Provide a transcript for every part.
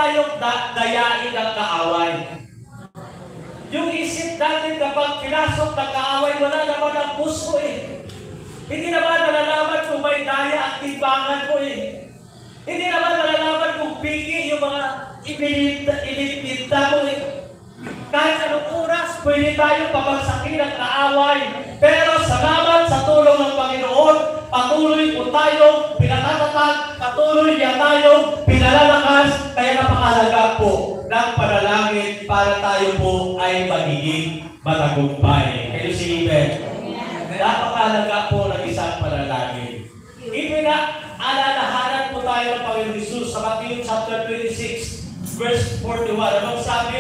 tayong dayain ng kaaway. Yung isip natin kapag pinasok ng kaaway, wala naman ang puso eh. Hindi naman nalalaman kung may daya at timbangan mo eh. Hindi naman nalalaman kung piki yung mga inilinta mo eh. Kahit anong oras, pwede tayo pabagsakin ng kaaway. Pero salamat sa tulong ng Panginoon, patuloy po tayong pinatatatag, patuloy niya tayong pinalalakas, kaya napakahalaga po ng panalangin para tayo po ay magiging matagumpay. Kayo si Iben. Napakahalaga po ng isang panalangin. Alalahanan po tayo ng Panginoon Jesus sa Matthew chapter 26, verse 41. Anong sabi?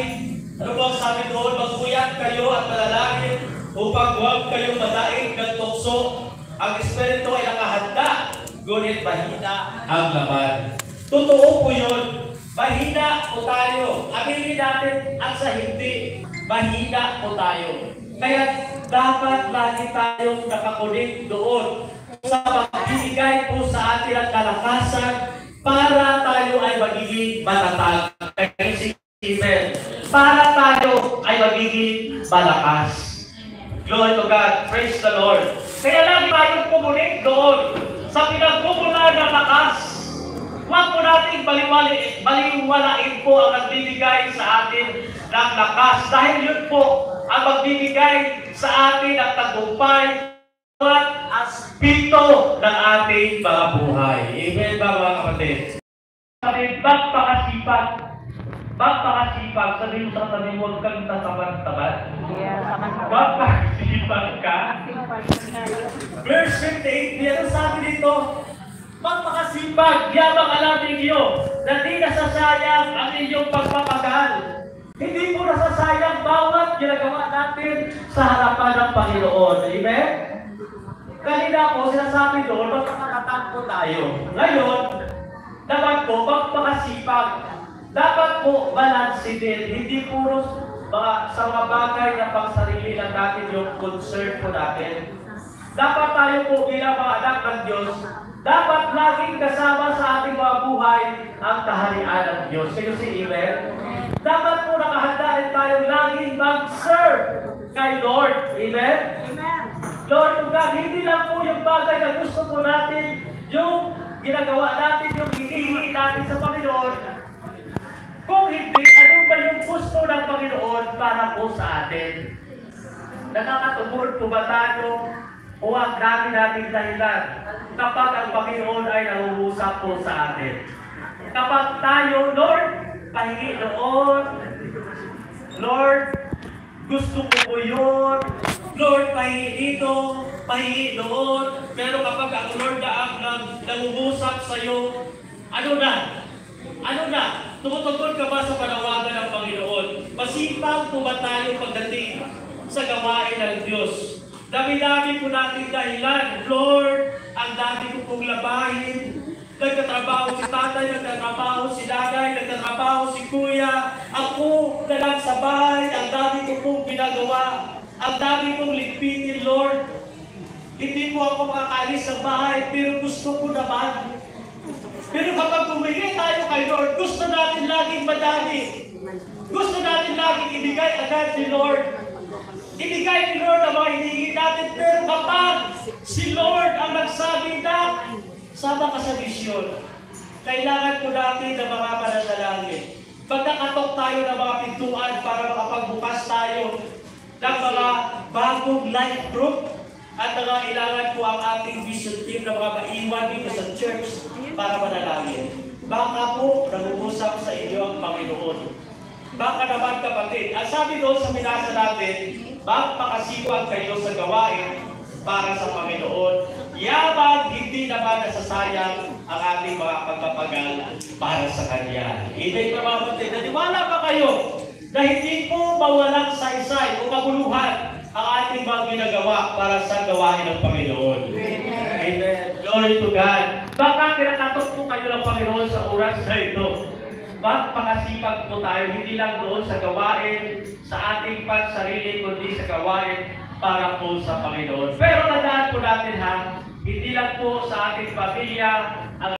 Ano po ang sabi doon? Magpuyat kayo at manalangin upang huwag kayong madaig ng tukso. Ang Espiritu ay nakahanda, ngunit mahina ang laman. Totoo po yun. Mahina po tayo. Aminin natin at sa hindi, mahina po tayo. Kaya dapat lagi tayong nakakunik doon sa magbibigay po sa atin ang kalakasan para tayo ay magiging matatag. Para tayo ay magiging malakas. Glory to God. Praise the Lord. Kaya lang tayong kumunik doon sa pinagmumulan ng lakas. Huwag po natin baliwalain po ang nagbibigay sa atin ng lakas. Dahil yun po ang magbibigay sa atin ng tagumpay at aspito ng ating mga buhay. Amen ba mga kapatid? Magpakasipag, sabihin sa tabi, huwag kang tatamad-tamad. Magpakasipag ka. Verse 58, ano sabi dito? Magpakasipag, yabang alam ninyo na di nasasayang ang inyong pagpapagal. Hindi po nasasayang bawat ginagawa natin sa harapan ng Panginoon. Amen? Kanina po, sinasabi doon, magpakatag po tayo. Ngayon, dapat po, magpakasipag. Dapat po balansin din, hindi puro sa mga bagay na pangsarili lang natin yung concern po natin. Dapat tayo po bilang mga anak ng Diyos, dapat laging kasama sa ating mga buhay ang kaharian ng Diyos. Kayo si Iben? Dapat po nakahanda rin tayo laging mag-serve kay Lord. Amen? Amen. Lord, God, hindi lang po yung bagay na gusto po natin, yung ginagawa natin, yung hinihingi natin sa Panginoon. Kung hindi, ano ba yung gusto ng Panginoon para po sa atin? Nakakatubod po ba tayo o ang dami nating dahilan kapag ang Panginoon ay nangungusap po sa atin? Kapag tayo, Lord, pahingi noon, Lord, gusto ko po yun, Lord, pahingi dito, pahingi doon, pero kapag ang Lord na ang nangungusap sa iyo, ano na? Tumutugon ka ba sa panawagan ng Panginoon? Masipag po ba tayo pagdating sa gawain ng Diyos? Dami-dami po natin dahilan. Lord, ang dami ko pong labahin. Nagtatrabaho si tatay, nagtatrabaho si nanay, nagtatrabaho si kuya. Ako na lang sa bahay, ang dami ko pong ginagawa. Ang dami kong ligpitin, Lord. Hindi po ako makakalis sa bahay, pero gusto ko naman. Pero kapag humingi tayo kay Lord, gusto natin laging madami. Gusto natin laging ibigay agad ni Lord. Ibigay ni Lord ang mga hinihingi natin. Pero kapag si Lord ang nagsabi na, sama ka sa misyon, kailangan po natin ng mga pananalangin. Pagkakatok tayo ng mga pintuan para makapagbukas tayo ng mga bagong life group, at nangailangan po ang ating vision team na mga maiwan dito sa church para manalangin. Baka po nag-uusap sa inyo ang Panginoon. Baka naman kapatid, ang sabi doon sa binasa natin, magpakasipag kayo sa gawain para sa Panginoon. Yabang hindi naman nasasayang ang ating mga pagpapagal para sa Kanya. Ibig na mga kapatid, naniwala ba kayo na hindi po mawalang saysay o kabuluhan ang ating mga ginagawa para sa gawain ng Panginoon? Amen. Glory to God. Baka kinakatok po kayo ng Panginoon sa oras na ito. Magpakasipag po tayo, hindi lang doon sa gawain, sa ating pansarili, kundi sa gawain para po sa Panginoon. Pero tandaan po natin ha, hindi lang po sa ating pamilya,